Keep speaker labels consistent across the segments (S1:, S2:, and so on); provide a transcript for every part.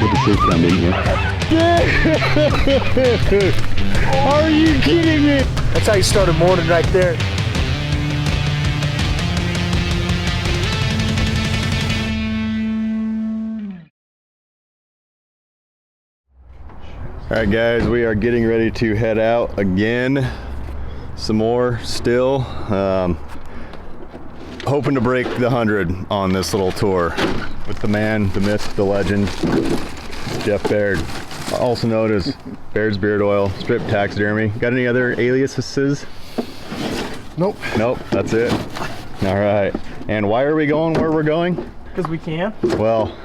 S1: with the safe cam in here. Are you kidding me?
S2: That's how you start a morning right there.
S3: All right, guys, we are getting ready to head out again. Some more still. Hoping to break the 100 on this little tour with the man, the myth, the legend, Jeff Baird, also known as Baird's Beard Oil, Strip Taxidermy. Got any other aliases?
S4: Nope.
S3: Nope, that's it. All right. And why are we going where we're going?
S2: Because we can.
S3: Well,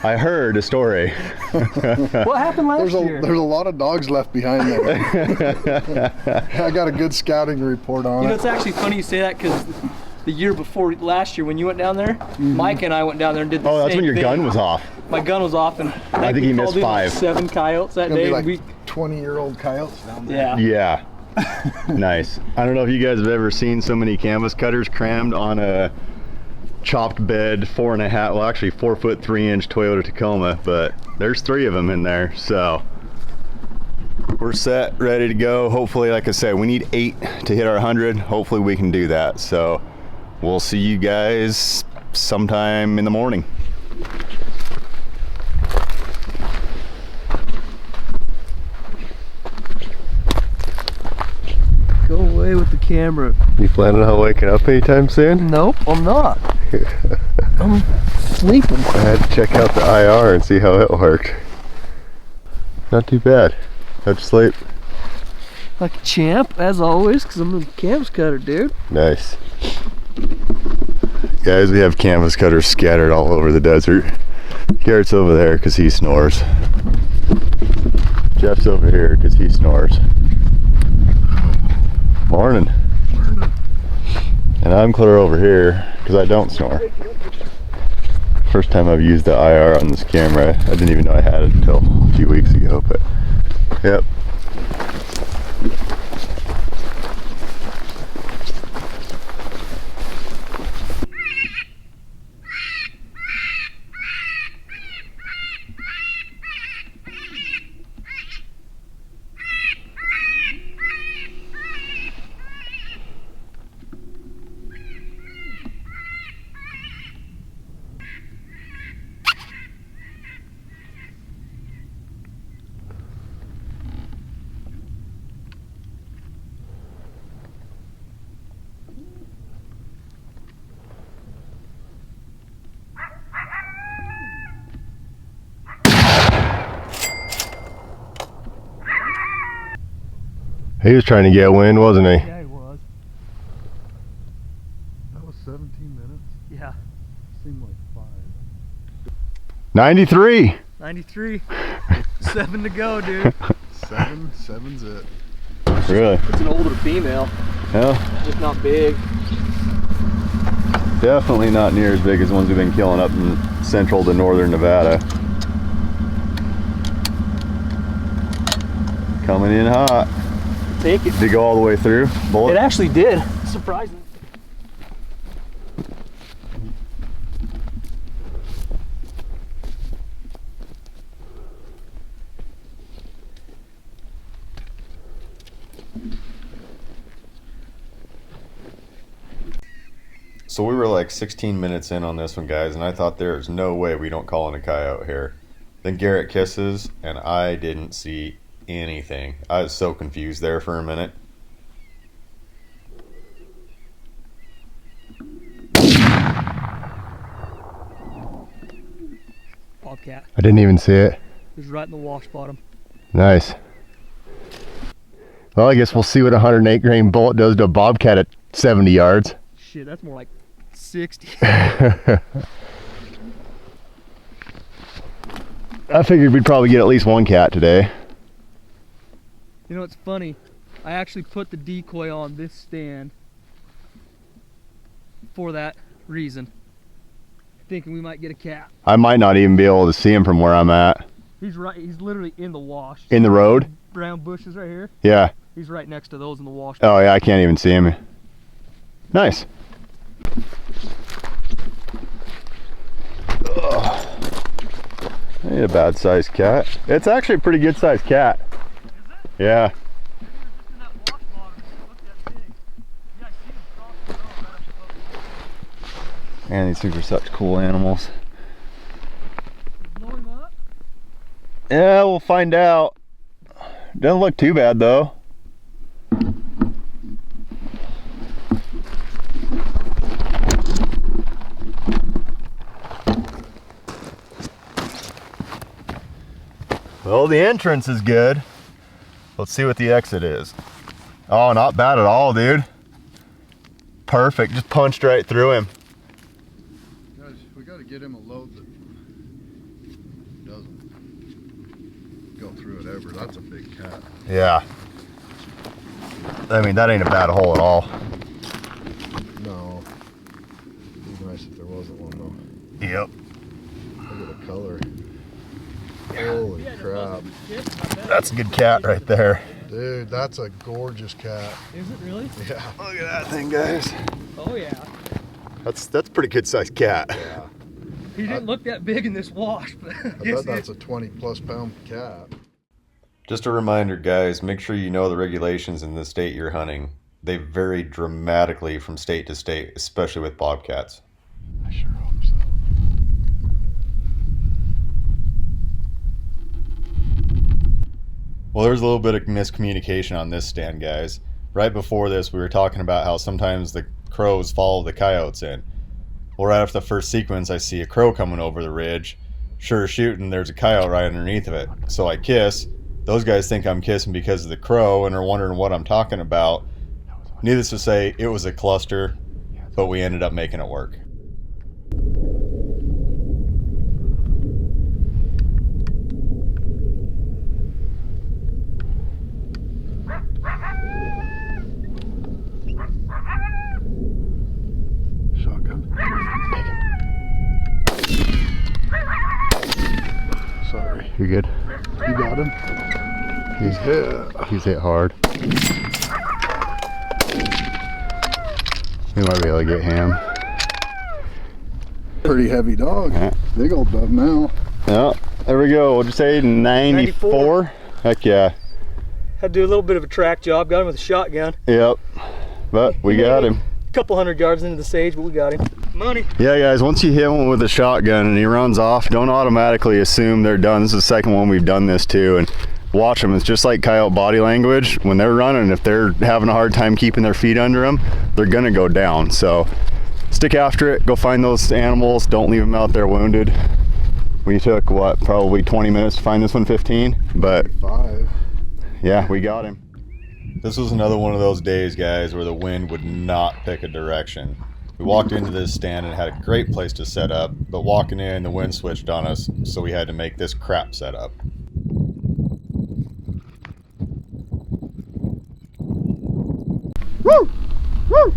S3: I heard a story.
S2: What happened last year?
S4: There's a lot of dogs left behind there. I got a good scouting report on it.
S2: You know, it's actually funny you say that because the year before, last year when you went down there, Mike and I went down there and did the same thing.
S3: Oh, that's when your gun was off.
S2: My gun was off, and
S3: I think he missed 5.
S2: Like 7 coyotes that day.
S4: Like 20-year-old coyotes down there.
S2: Yeah.
S3: Yeah. Nice. I don't know if you guys have ever seen so many canvas cutters crammed on a chopped bed 4.5, well actually 4 foot 3 inch Toyota Tacoma, but there's 3 of them in there. So we're set, ready to go. Hopefully, like I said, we need 8 to hit our 100. Hopefully we can do that. So we'll see you guys sometime in the morning.
S2: Go away with the camera.
S3: You planning on waking up anytime soon?
S2: Nope, I'm not. I'm sleeping.
S3: I had to check out the IR and see how it worked. Not too bad. How'd you sleep?
S2: Like a champ, as always, because I'm a canvas cutter, dude.
S3: Nice. Guys, we have canvas cutters scattered all over the desert. Garrett's over there because he snores. Jeff's over here because he snores. Morning. Morning. And I'm clear over here because I don't snore. First time I've used the IR on this camera. I didn't even know I had it until a few weeks ago, but yep. He was trying to get wind, wasn't he?
S2: Yeah, he was.
S4: That was 17 minutes.
S2: Yeah.
S4: Seemed like 5.
S3: 93.
S2: 93. 7 to go, dude.
S4: 7's it.
S3: Really?
S2: It's an older female.
S3: Yeah.
S2: Just not big.
S3: Definitely not near as big as ones we've been killing up in central to northern Nevada. Coming in hot.
S2: Take it.
S3: Did it go all the way through? Bullet?
S2: It actually did. Surprising.
S3: So we were like 16 minutes in on this one, guys, and I thought there's no way we don't call in a coyote here. Then Garrett kisses, and I didn't see anything. I was so confused there for a minute.
S2: Bobcat.
S3: I didn't even see it.
S2: It was right in the wash bottom.
S3: Nice. Well, I guess we'll see what a 108 grain bullet does to a bobcat at 70 yards.
S2: Shit, that's more like 60.
S3: I figured we'd probably get at least one cat today.
S2: You know, it's funny. I actually put the decoy on this stand for that reason. Thinking we might get a cat.
S3: I might not even be able to see him from where I'm at.
S2: He's right, he's literally in the wash.
S3: In the road?
S2: Brown bushes right here.
S3: Yeah.
S2: He's right next to those in the wash.
S3: Oh yeah, I can't even see him. Nice. Ugh. Ain't a bad sized cat. It's actually a pretty good sized cat. Yeah. Man, these things are such cool animals.
S2: Blow him up?
S3: Yeah, we'll find out. Doesn't look too bad though. Well, the entrance is good. Let's see what the exit is. Oh, not bad at all, dude. Perfect, just punched right through him.
S4: Guys, we got to get him a load that doesn't go through it ever. That's a big cat.
S3: Yeah. I mean, that ain't a bad hole at all.
S4: No. It'd be nice if there wasn't one though.
S3: Yep.
S4: Look at the color. Holy crap.
S3: That's a good cat right there.
S4: Dude, that's a gorgeous cat.
S2: Is it really?
S4: Yeah.
S3: Look at that thing, guys.
S2: Oh yeah.
S3: That's a pretty good sized cat.
S4: Yeah.
S2: He didn't look that big in this wash, but
S4: I bet that's a 20+ pound cat.
S3: Just a reminder, guys, make sure you know the regulations in the state you're hunting. They vary dramatically from state to state, especially with bobcats.
S4: I sure hope so.
S3: Well, there's a little bit of miscommunication on this stand, guys. Right before this, we were talking about how sometimes the crows follow the coyotes in. Well, right after the first sequence, I see a crow coming over the ridge. Sure shooting, there's a coyote right underneath of it. So I kiss. Those guys think I'm kissing because of the crow and are wondering what I'm talking about. Needless to say, it was a cluster, but we ended up making it work.
S4: Shotgun. Sorry.
S3: You good?
S4: You got him? He's hit.
S3: He's hit hard. We might be able to get him.
S4: Pretty heavy dog.
S3: Yeah.
S4: Big old dog now.
S3: Yeah, there we go. What'd you say, 94? Heck yeah.
S2: had to do a little bit of a track job. Got him with a shotgun.
S3: Yep, but we got him.
S2: A couple 100 yards into the sage, but we got him. Money.
S3: Yeah, guys, once you hit one with a shotgun and he runs off, don't automatically assume they're done. This is the second one we've done this to, and watch them. It's just like coyote body language. When they're running, if they're having a hard time keeping their feet under them, they're gonna go down. So stick after it, go find those animals, don't leave them out there wounded. We took, what, probably 20 minutes to find this one, 15, but
S4: 5.
S3: yeah, we got him. This was another one of those days, guys, where the wind would not pick a direction. We walked into this stand and had a great place to set up, but walking in, the wind switched on us, so we had to make this crap setup. Woo! Woo!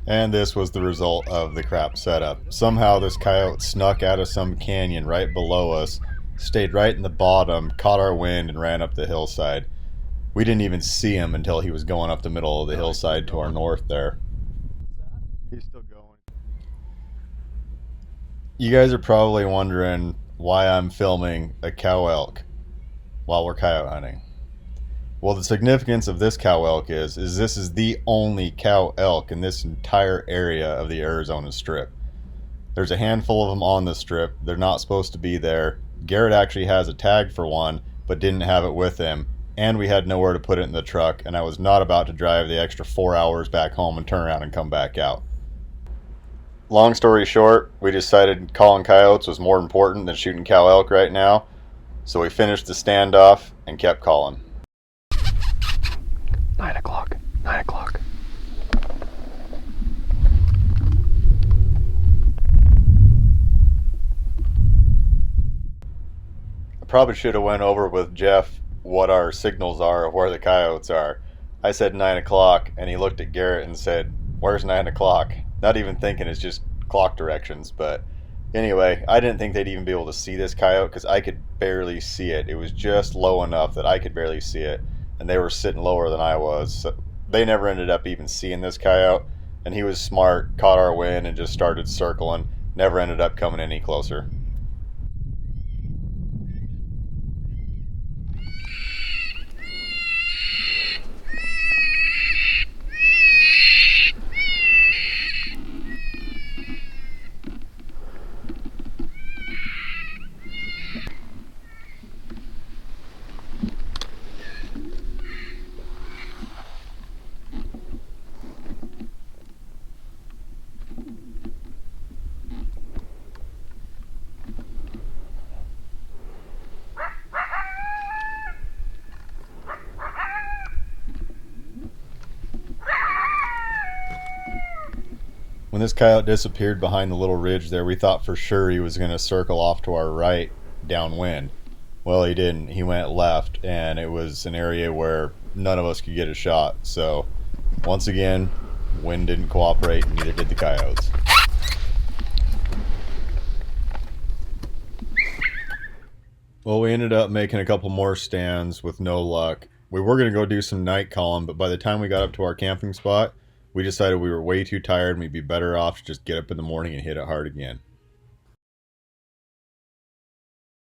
S3: And this was the result of the crap setup. Somehow this coyote snuck out of some canyon right below us, stayed right in the bottom, caught our wind, and ran up the hillside. We didn't even see him until he was going up the middle of the hillside to our north there. He's still going. You guys are probably wondering why I'm filming a cow elk while we're coyote hunting. Well, the significance of this cow elk is this is the only cow elk in this entire area of the Arizona Strip. There's a handful of them on the strip. They're not supposed to be there. Garrett actually has a tag for one, but didn't have it with him. And we had nowhere to put it in the truck, and I was not about to drive the extra 4 hours back home and turn around and come back out. Long story short, we decided calling coyotes was more important than shooting cow elk right now. So we finished the standoff and kept calling. 9 o'clock, 9 o'clock. I probably should have went over with Jeff what our signals are of where the coyotes are. I said 9 o'clock and he looked at Garrett and said, "Where's 9 o'clock?" Not even thinking, it's just clock directions, but Anyway, I didn't think they'd even be able to see this coyote because I could barely see it. It was just low enough that I could barely see it, and they were sitting lower than I was. So they never ended up even seeing this coyote, and he was smart, caught our wind, and just started circling. Never ended up coming any closer. When this coyote disappeared behind the little ridge there, we thought for sure he was going to circle off to our right downwind. Well, he didn't. He went left, and it was an area where none of us could get a shot. So, once again, wind didn't cooperate, and neither did the coyotes. Well, we ended up making a couple more stands with no luck. We were going to go do some night calling, but by the time we got up to our camping spot, we decided we were way too tired and we'd be better off to just get up in the morning and hit it hard again.